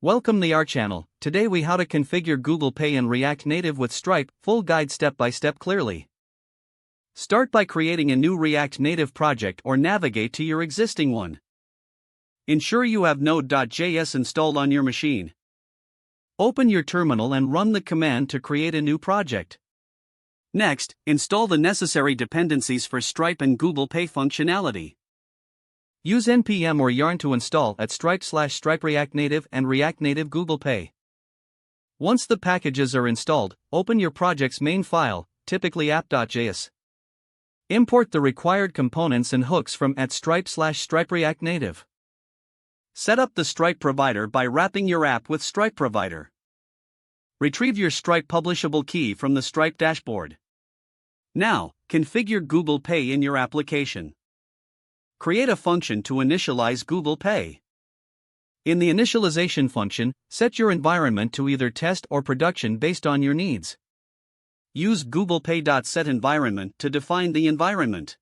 Welcome to our channel. Today we how to configure Google Pay in React Native with Stripe, full guide step by step clearly. Start by creating a new React Native project or navigate to your existing one. Ensure you have Node.js installed on your machine. Open your terminal and run the command to create a new project. Next, install the necessary dependencies for Stripe and Google Pay functionality. Use npm or yarn to install at Stripe React Native and React Native Google Pay. Once the packages are installed, open your project's main file, typically app.js. Import the required components and hooks from at Stripe React Native. Set up the Stripe provider by wrapping your app with Stripe provider. Retrieve your Stripe publishable key from the Stripe dashboard. Now, configure Google Pay in your application. Create a function to initialize Google Pay. In the initialization function, set your environment to either test or production based on your needs. Use Google Pay.setEnvironment to define the environment.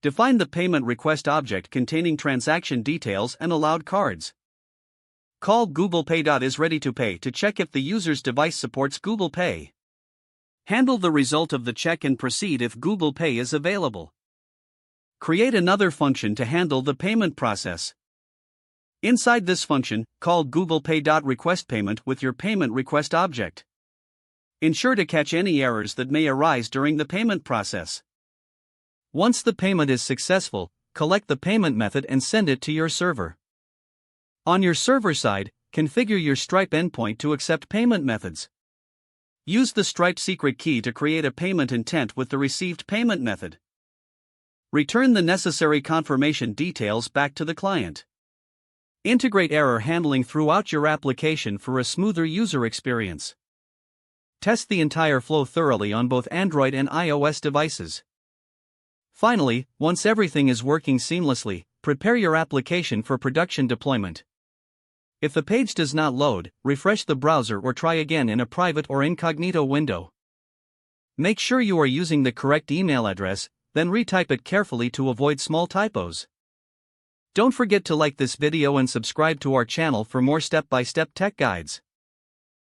Define the payment request object containing transaction details and allowed cards. Call Google Pay.isReadyToPay to check if the user's device supports Google Pay. Handle the result of the check and proceed if Google Pay is available. Create another function to handle the payment process. Inside this function, call Google Pay.requestPayment with your payment request object. Ensure to catch any errors that may arise during the payment process. Once the payment is successful, collect the payment method and send it to your server. On your server side, configure your Stripe endpoint to accept payment methods. Use the Stripe secret key to create a payment intent with the received payment method. Return the necessary confirmation details back to the client. Integrate error handling throughout your application for a smoother user experience. Test the entire flow thoroughly on both Android and iOS devices. Finally, once everything is working seamlessly, prepare your application for production deployment. If the page does not load, refresh the browser or try again in a private or incognito window. Make sure you are using the correct email address, then retype it carefully to avoid small typos. Don't forget to like this video and subscribe to our channel for more step-by-step tech guides.